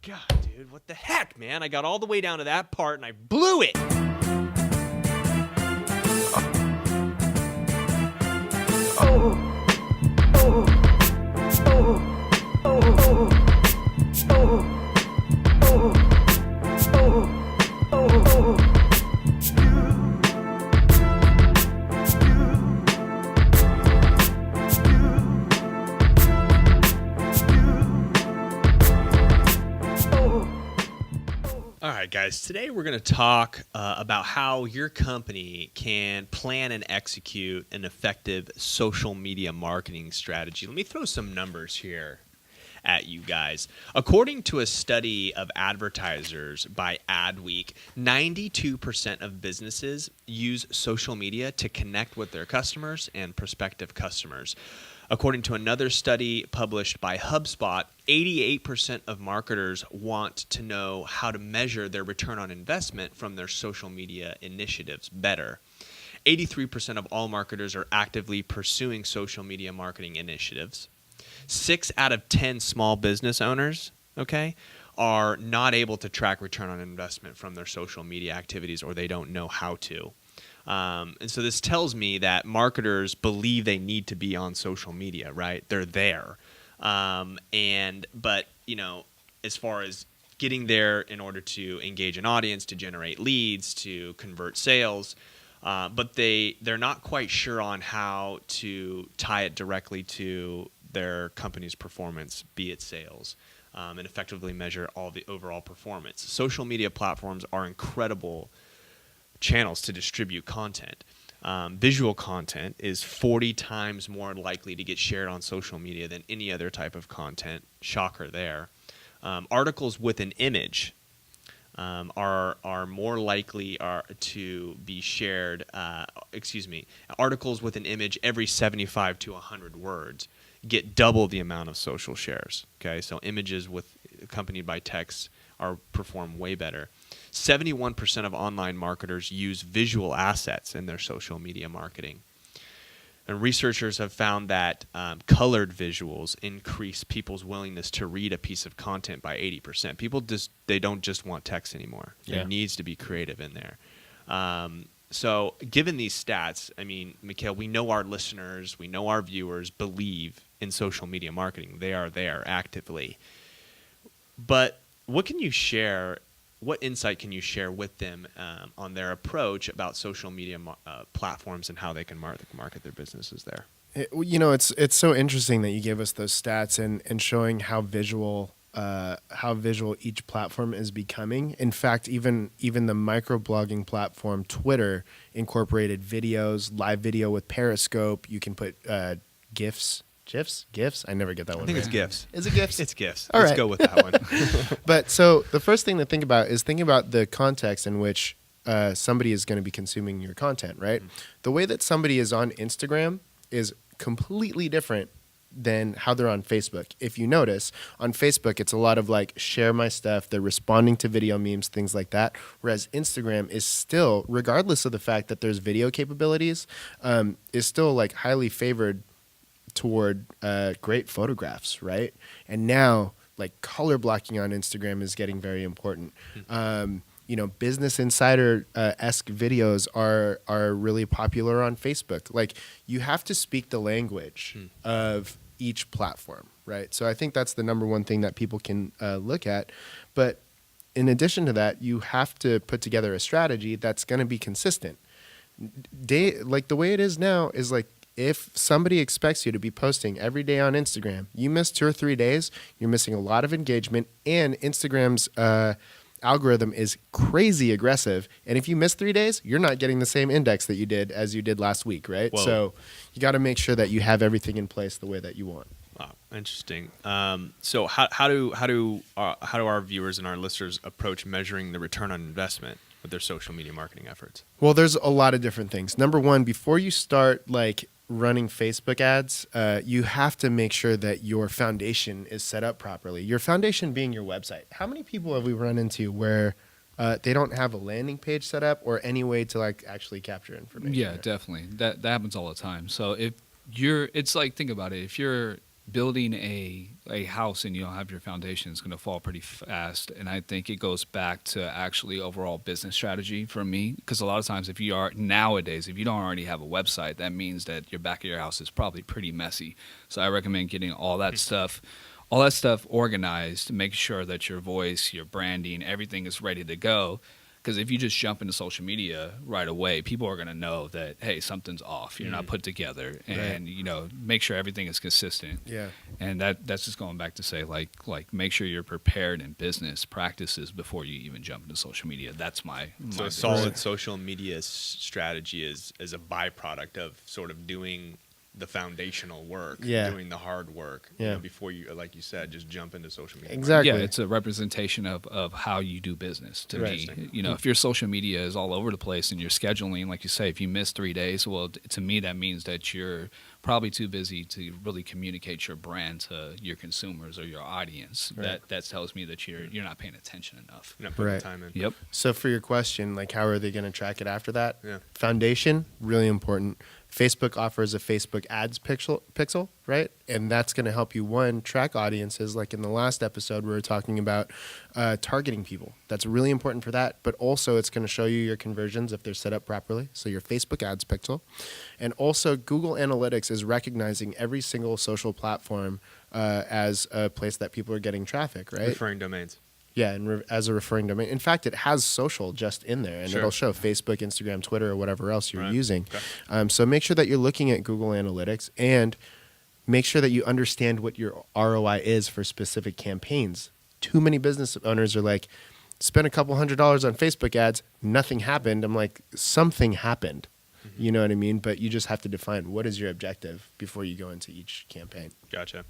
God, dude, what the heck, man? I got all the way down to that part and I blew it. All right, guys, today we're going to talk about how your company can plan and execute an effective social media marketing strategy. Let me throw some numbers here at you guys. According to a study of advertisers by Adweek, 92% of businesses use social media to connect with their customers and prospective customers. According to another study published by HubSpot, 88% of marketers want to know how to measure their return on investment from their social media initiatives better. 83% of all marketers are actively pursuing social media marketing initiatives. 6 out of 10 small business owners, are not able to track return on investment from their social media activities, or they don't know how to. And so this tells me that marketers believe they need to be on social media, right? They're there. But as far as getting there in order to engage an audience, to generate leads, to convert sales, but they're not quite sure on how to tie it directly to their company's performance, be it sales, and effectively measure all the overall performance. Social media platforms are incredible channels to distribute content. Visual content is 40 times more likely to get shared on social media than any other type of content. Shocker there. Articles with an image are more likely to be shared. Articles with an image every 75 to 100 words get double the amount of social shares. Okay, so images accompanied by text perform way better. 71% of online marketers use visual assets in their social media marketing. And researchers have found that colored visuals increase people's willingness to read a piece of content by 80%. People they don't just want text anymore. Yeah. There needs to be creative in there. So given these stats, I mean, Mikhail, we know our listeners, we know our viewers believe in social media marketing. They are there actively. But what can you share? What insight can you share with them on their approach about social media platforms and how they can market their businesses there? It's so interesting that you gave us those stats and showing how visual each platform is becoming. In fact, even the microblogging platform Twitter incorporated videos, live video with Periscope. You can put GIFs. GIFs? I never get that one. I think it's GIFs. Is it GIFs? It's GIFs. All Let's right. go with that one. But so the first thing to think about is thinking about the context in which somebody is going to be consuming your content, right? Mm-hmm. The way that somebody is on Instagram is completely different than how they're on Facebook. If you notice, on Facebook, it's a lot of like, share my stuff. They're responding to video memes, things like that. Whereas Instagram is still, regardless of the fact that there's video capabilities, is still like highly favored toward great photographs, right? And now, like, color blocking on Instagram is getting very important. Business Insider-esque videos are really popular on Facebook. Like, you have to speak the language of each platform, right? So I think that's the number one thing that people can look at. But in addition to that, you have to put together a strategy that's going to be consistent. Like the way it is now is like, if somebody expects you to be posting every day on Instagram, you miss 2 or 3 days, you're missing a lot of engagement, and Instagram's algorithm is crazy aggressive. And if you miss 3 days, you're not getting the same index that you did as you did last week, right? Whoa. So you got to make sure that you have everything in place the way that you want. Wow, interesting. So how do our viewers and our listeners approach measuring the return on investment with their social media marketing efforts? Well, there's a lot of different things. Number one, before you start running Facebook ads, you have to make sure that your foundation is set up properly. Your foundation being your website. How many people have we run into where they don't have a landing page set up or any way to actually capture information? Yeah, definitely. That happens all the time. So if it's like, think about it. If you're building a house and you don't have your foundation is going to fall pretty fast. And I think it goes back to actually overall business strategy for me, because a lot of times if you don't already have a website, that means that your back of your house is probably pretty messy. So I recommend getting all that stuff organized, make sure that your voice, your branding, everything is ready to go. Because if you just jump into social media right away, people are going to know that, hey, something's off. You're not put together. And, make sure everything is consistent. Yeah. And that's just going back to say, like make sure you're prepared in business practices before you even jump into social media. That's my So a solid social media strategy is a byproduct of sort of doing the foundational work, doing the hard work, before you, like you said, just jump into social media. Exactly. Yeah, it's a representation of how you do business to me. If your social media is all over the place and you're scheduling, like you say, if you miss 3 days, well, to me, that means that you're probably too busy to really communicate your brand to your consumers or your audience. Right. That tells me that you're not paying attention enough. You're not putting the time in. Yep. So for your question, like how are they going to track it after that? Yeah. Foundation, really important. Facebook offers a Facebook ads pixel, right? And that's going to help you, one, track audiences. Like in the last episode, we were talking about targeting people. That's really important for that. But also it's going to show you your conversions if they're set up properly. So your Facebook ads pixel. And also Google Analytics is recognizing every single social platform as a place that people are getting traffic, right? Referring domains. Yeah, and as a referring domain. In fact, it has social just in there, and it'll show Facebook, Instagram, Twitter, or whatever else you're using. Okay. So make sure that you're looking at Google Analytics, and make sure that you understand what your ROI is for specific campaigns. Too many business owners are like, spend a couple $100s on Facebook ads, nothing happened. I'm like, something happened. Mm-hmm. You know what I mean? But you just have to define what is your objective before you go into each campaign. Gotcha.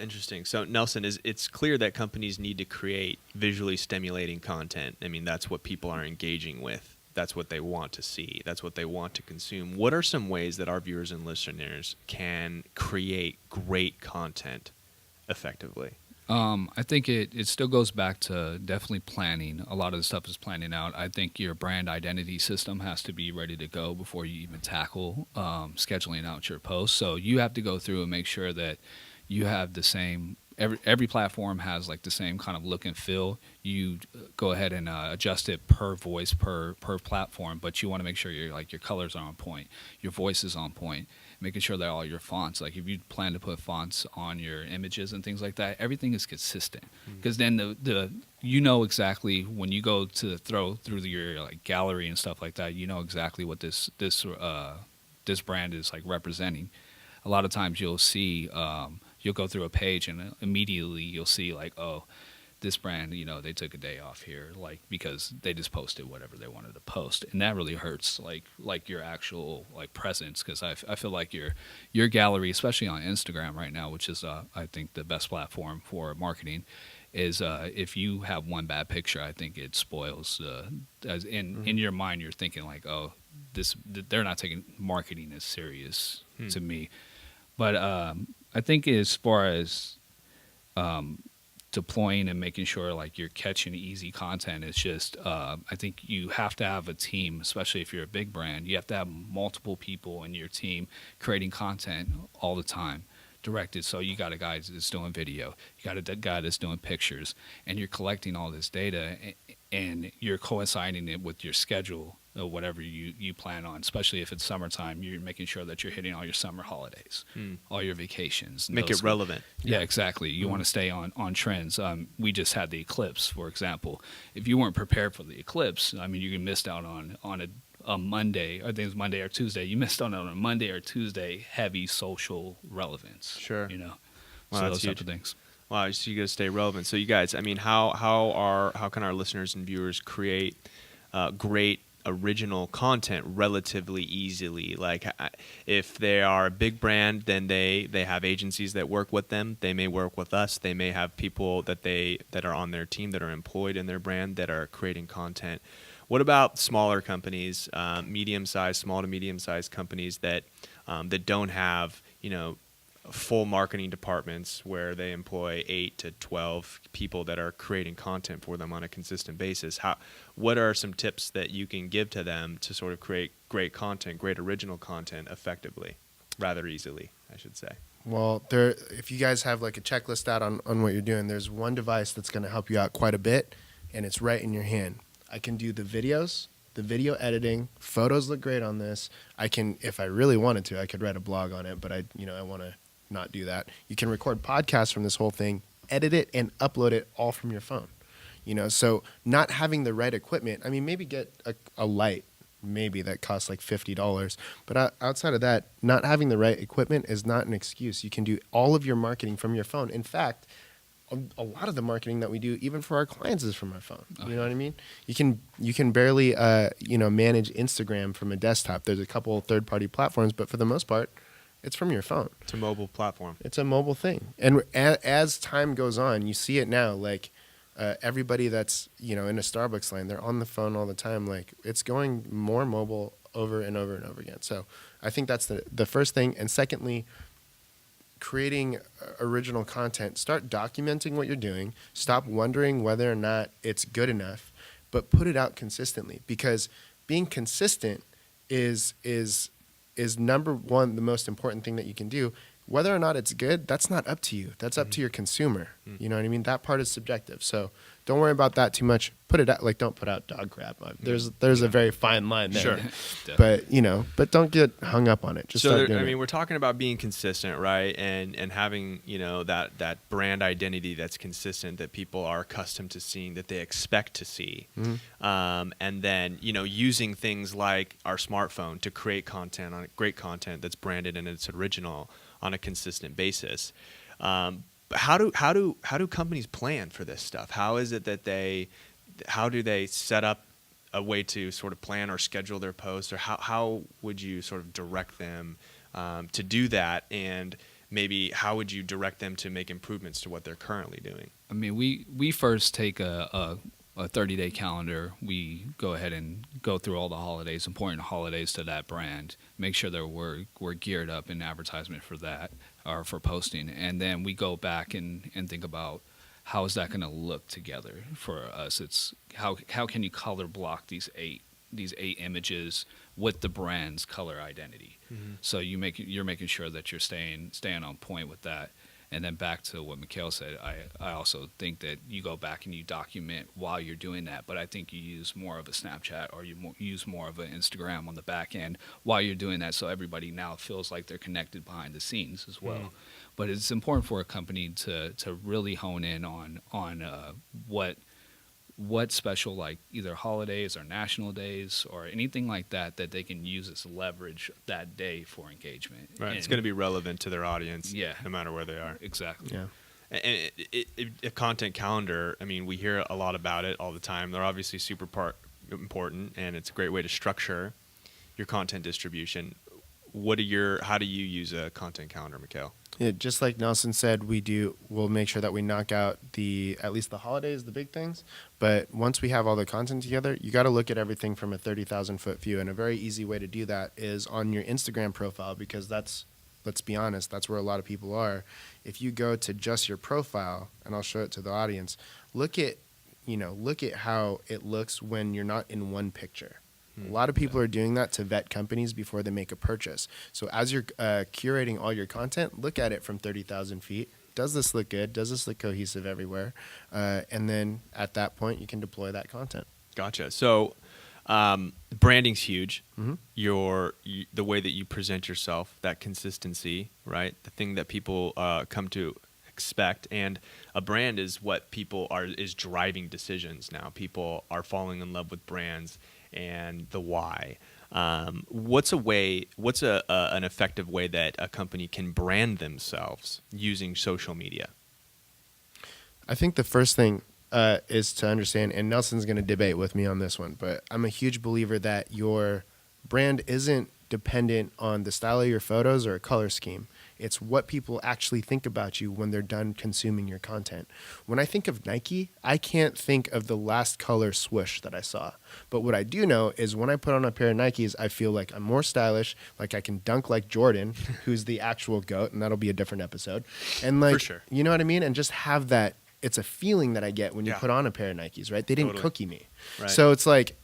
Interesting. So, Nelson, it's clear that companies need to create visually stimulating content. I mean, that's what people are engaging with. That's what they want to see. That's what they want to consume. What are some ways that our viewers and listeners can create great content effectively? I think it still goes back to definitely planning. A lot of the stuff is planning out. I think your brand identity system has to be ready to go before you even tackle scheduling out your posts. So you have to go through and make sure that you have the same. Every platform has like the same kind of look and feel. You go ahead and adjust it per voice, per platform, but you want to make sure your colors are on point, your voice is on point, making sure that all your fonts, like if you plan to put fonts on your images and things like that, everything is consistent. Because then you know exactly when you go to throw through your like gallery and stuff like that, you know exactly what this brand is like representing. A lot of times you'll see. You'll go through a page and immediately you'll see like, oh, this brand, they took a day off here, like because they just posted whatever they wanted to post, and that really hurts like your actual like presence, because I feel like your gallery, especially on Instagram right now, which is I think the best platform for marketing, is if you have one bad picture, I think it spoils. As in your mind, you're thinking like, oh, they're not taking marketing as serious to me, but I think as far as deploying and making sure like you're catching easy content, it's just I think you have to have a team, especially if you're a big brand. You have to have multiple people in your team creating content all the time, directed. So you got a guy that's doing video, you got a guy that's doing pictures, and you're collecting all this data and you're coinciding it with your schedule or whatever you plan on, especially if it's summertime. You're making sure that you're hitting all your summer holidays, all your vacations. Make it relevant. Yeah, exactly. You want to stay on trends. We just had the eclipse, for example. If you weren't prepared for the eclipse, I mean, you missed out on a Monday, I think it was Monday or Tuesday. You missed out on a Monday or Tuesday heavy social relevance. Sure. Wow, so those types of things. Wow, so you got to stay relevant. So you guys, I mean, how can our listeners and viewers create great original content relatively easily? Like if they are a big brand, then they have agencies that work with them. They may work with us. They may have people that are on their team that are employed in their brand that are creating content. What about smaller companies, small to medium-sized companies that don't have, full marketing departments where they employ 8 to 12 people that are creating content for them on a consistent basis? What are some tips that you can give to them to sort of create great content, great original content effectively? rather easily, I should say. Well, if you guys have like a checklist out on what you're doing, there's one device that's going to help you out quite a bit, and it's right in your hand. I can do the videos, the video editing. Photos look great on this. I can, if I really wanted to, I could write a blog on it, but I want to not do that. You can record podcasts from this whole thing, edit it, and upload it all from your phone. So not having the right equipment. I mean, maybe get a light. Maybe that costs like $50. But outside of that, not having the right equipment is not an excuse. You can do all of your marketing from your phone. In fact, a lot of the marketing that we do, even for our clients, is from our phone. You know what I mean? You can barely manage Instagram from a desktop. There's a couple of third-party platforms, but for the most part, it's from your phone. It's a mobile platform. It's a mobile thing. And as time goes on, you see it now, like everybody that's, in a Starbucks line, they're on the phone all the time. Like, it's going more mobile over and over and over again. So I think that's the first thing. And secondly, creating original content. Start documenting what you're doing. Stop wondering whether or not it's good enough, but put it out consistently, because being consistent is number one, the most important thing that you can do. Whether or not it's good, that's not up to you. That's up to your consumer. You know what I mean? That part is subjective. So don't worry about that too much. Put it out, like, don't put out dog crap. There's a very fine line there. Sure. But don't get hung up on it. Just start doing it. We're talking about being consistent, right? And having, that brand identity that's consistent, that people are accustomed to seeing, that they expect to see. And then, using things like our smartphone to create great content that's branded and it's original on a consistent basis. How do companies plan for this stuff? How is it that how do they set up a way to sort of plan or schedule their posts, or how would you sort of direct them to do that? And maybe how would you direct them to make improvements to what they're currently doing? I mean, we first take a 30-day calendar. We go ahead and go through all the holidays, important holidays to that brand, make sure that we're geared up in advertisement for that, or for posting. And then we go back and think about, how is that going to look together for us? It's how can you color block these eight images with the brand's color identity? So you're making sure that you're staying on point with that. And then back to what Mikhail said, I also think that you go back and you document while you're doing that. But I think you use more of a Snapchat, or you use more of an Instagram on the back end while you're doing that, so everybody now feels like they're connected behind the scenes as well. But it's important for a company to really hone in on what special, like either holidays or national days or anything like that they can use as leverage that day for engagement. Right, and it's going to be relevant to their audience, yeah, no matter where they are. Exactly. Yeah. And a content calendar, I mean, we hear a lot about it all the time. They're obviously super important, and it's a great way to structure your content distribution. How do you use a content calendar, Mikhail? Yeah, just like Nelson said, we'll make sure that we knock out at least the holidays, the big things. But once we have all the content together, you got to look at everything from a 30,000-foot view. And a very easy way to do that is on your Instagram profile, because let's be honest, that's where a lot of people are. If you go to just your profile, and I'll show it to the audience, look at how it looks when you're not in one picture. A lot of people are doing that to vet companies before they make a purchase. So as you're curating all your content, look at it from 30,000 feet. Does this look good? Does this look cohesive everywhere? And then at that point, you can deploy that content. Gotcha. So branding's huge. The way that you present yourself, that consistency, right? The thing that people come to expect, and a brand is what is driving decisions now. People are falling in love with brands and the why. What's an effective way that a company can brand themselves using social media? I think the first thing is to understand, and Nelson's going to debate with me on this one, but I'm a huge believer that your brand isn't dependent on the style of your photos or a color scheme. It's what people actually think about you when they're done consuming your content. When I think of Nike, I can't think of the last color swoosh that I saw. But what I do know is when I put on a pair of Nikes, I feel like I'm more stylish, like I can dunk like Jordan, who's the actual GOAT, and that'll be a different episode. And like, for sure. You know what I mean? And just have that. It's a feeling that I get when you put on a pair of Nikes, right? They didn't cookie me. Right. So it's like,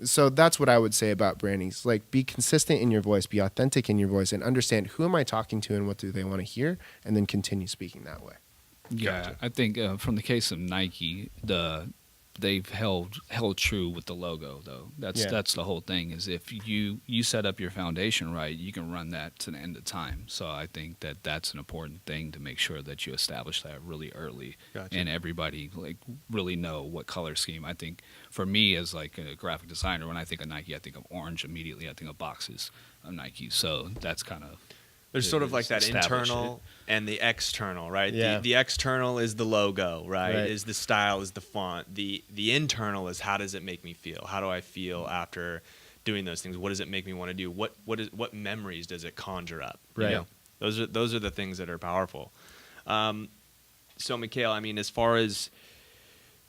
So that's what I would say about branding. It's like, be consistent in your voice, be authentic in your voice, and understand who am I talking to and what do they want to hear, and then continue speaking that way. Yeah, Gotcha. I think from the case of Nike, they've held true with the logo though. That's the whole thing. Is if you set up your foundation right, you can run that to the end of time. So I think that's an important thing to make sure that you establish that really early, Gotcha. and everybody like really know what color scheme. I think for me as like a graphic designer, when I think of Nike, I think of orange immediately. I think of boxes of Nike. So that's kind of. There's sort of like that Establish internal and the external, right? Yeah. The external is the logo, right? Right. Is the style, is the font. The internal is how does it make me feel? How do I feel after doing those things? What does it make me want to do? What memories does it conjure up? You Right. know? Those are the things that are powerful. So Mikhail, I mean, as far as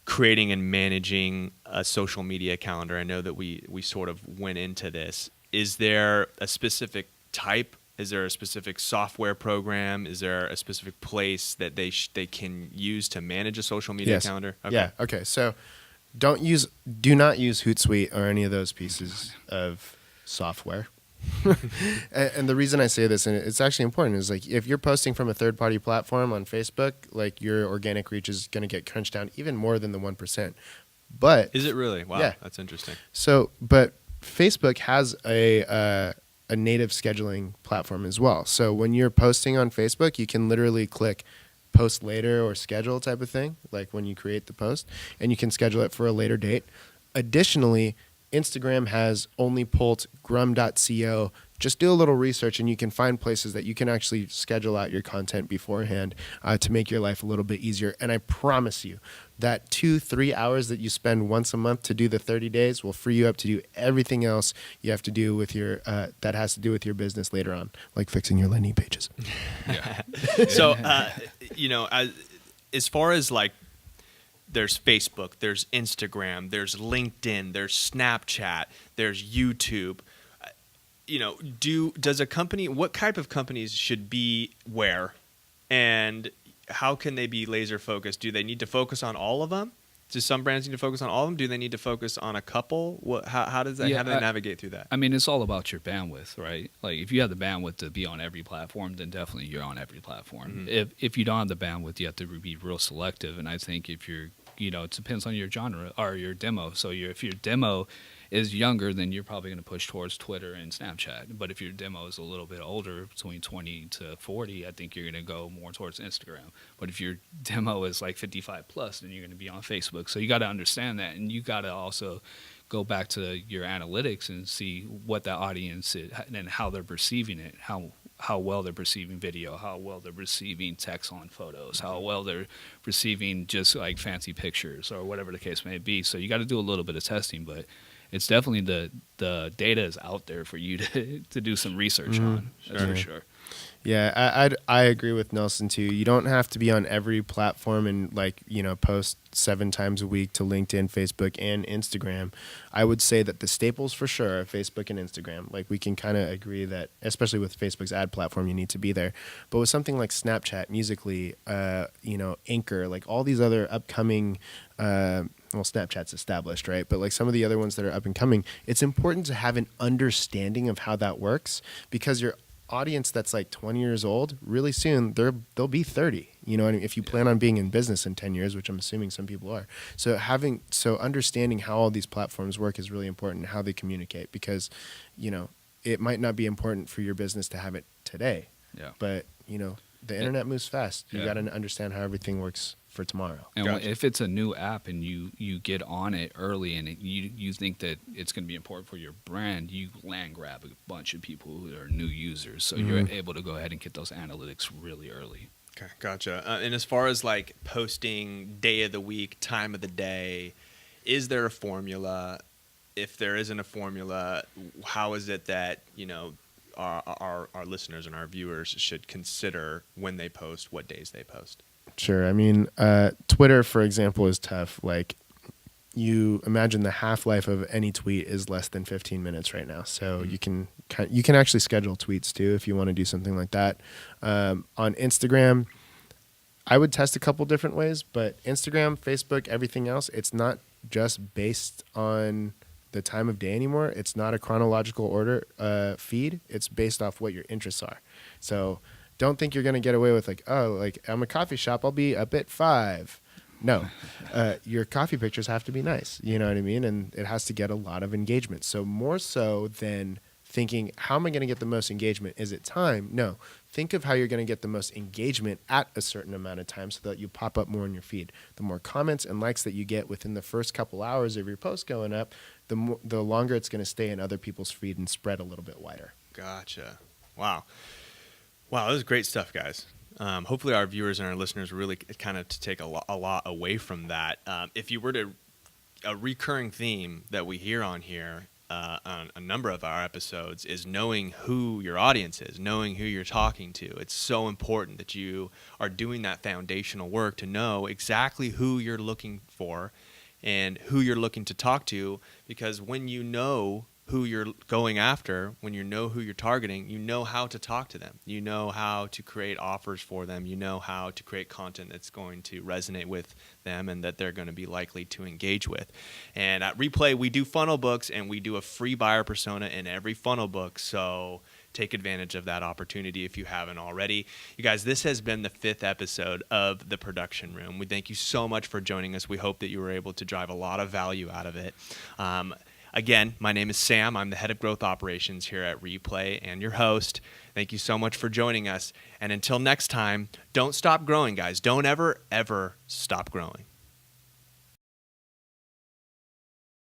creating and managing a social media calendar, I know that we sort of went into this. Is there a specific type? Is there a specific software program? Is there a specific place that they can use to manage a social media Yes. calendar? Okay. Yeah. Okay. So do not use Hootsuite or any of those pieces of software. And the reason I say this, and it's actually important, is like if you're posting from a third-party platform on Facebook, like your organic reach is going to get crunched down even more than the 1%. But Is it really? Wow, Yeah. that's interesting. but Facebook has a native scheduling platform as well. So when you're posting on Facebook, you can literally click post later or schedule type of thing, like when you create the post, and you can schedule it for a later date. Additionally, Instagram has only pulled grum.co. Just do a little research and you can find places that you can actually schedule out your content beforehand to make your life a little bit easier. And I promise you that 2-3 hours that you spend once a month to do the 30 days will free you up to do everything else you have to do with your that has to do with your business later on, like fixing your landing pages. So, as far as like, there's Facebook, there's Instagram, there's LinkedIn, there's Snapchat, there's YouTube. What type of companies should be where, and how can they be laser focused? Do they need to focus on all of them? Do some brands need to focus on all of them? Do they need to focus on a couple? How does that? Yeah, how do they navigate through that? I mean, it's all about your bandwidth, right? Like, if you have the bandwidth to be on every platform, then definitely you're on every platform. Mhm. If you don't have the bandwidth, you have to be real selective. And I think if you're, it depends on your genre or your demo. So if your demo is younger, then you're probably going to push towards Twitter and Snapchat. But if your demo is a little bit older, between 20 to 40, I think you're going to go more towards Instagram. But if your demo is like 55 plus, then you're going to be on Facebook. So you got to understand that, and you got to also go back to your analytics and see what the audience is and how they're perceiving it, how well they're perceiving video, how well they're perceiving text on photos, how well they're perceiving just like fancy pictures or whatever the case may be. So you got to do a little bit of testing, but it's definitely the data is out there for you to do some research on. That's for sure. Yeah, I agree with Nelson too. You don't have to be on every platform and post 7 times a week to LinkedIn, Facebook, and Instagram. I would say that the staples for sure are Facebook and Instagram. Like, we can kind of agree that, especially with Facebook's ad platform, you need to be there. But with something like Snapchat, Musical.ly, Anchor, like all these other upcoming. Well, Snapchat's established, right? But like some of the other ones that are up and coming, it's important to have an understanding of how that works, because your audience that's like 20 years old, really soon they'll be 30. You know what I mean? If you plan on being in business in 10 years, which I'm assuming some people are. So understanding how all these platforms work is really important, how they communicate, because it might not be important for your business to have it today. Yeah. But the internet moves fast. You Yeah. got to understand how everything works for tomorrow. And Gotcha. if it's a new app and you get on it early and you think that it's going to be important for your brand, you land grab a bunch of people who are new users. So you're able to go ahead and get those analytics really early. Okay, gotcha. And as far as like posting day of the week, time of the day, is there a formula? If there isn't a formula, how is it that our listeners and our viewers should consider when they post, what days they post? Sure. I mean, Twitter, for example, is tough. Like, you imagine the half-life of any tweet is less than 15 minutes right now. So you can actually schedule tweets too if you want to do something like that. On Instagram, I would test a couple different ways, but Instagram, Facebook, everything else, it's not just based on the time of day anymore. It's not a chronological order feed. It's based off what your interests are. So don't think you're going to get away with like, oh, like I'm a coffee shop, I'll be up at 5. No, your coffee pictures have to be nice. You know what I mean? And it has to get a lot of engagement. So more so than thinking, how am I going to get the most engagement? Is it time? No. Think of how you're going to get the most engagement at a certain amount of time so that you pop up more in your feed. The more comments and likes that you get within the first couple hours of your post going up, the longer it's going to stay in other people's feed and spread a little bit wider. Gotcha. Wow. Wow, that was great stuff, guys. Hopefully our viewers and our listeners really kind of to take a lot away from that. If you were to, a recurring theme that we hear on here on a number of our episodes is knowing who your audience is, knowing who you're talking to. It's so important that you are doing that foundational work to know exactly who you're looking for and who you're looking to talk to, because when you know who you're going after, when you know who you're targeting, you know how to talk to them. You know how to create offers for them. You know how to create content that's going to resonate with them and that they're going to be likely to engage with. And at Replay, we do funnel books, and we do a free buyer persona in every funnel book. So take advantage of that opportunity if you haven't already. You guys, this has been the 5th episode of The Production Room. We thank you so much for joining us. We hope that you were able to drive a lot of value out of it. Again, my name is Sam. I'm the head of growth operations here at Replay and your host. Thank you so much for joining us. And until next time, don't stop growing, guys. Don't ever, ever stop growing.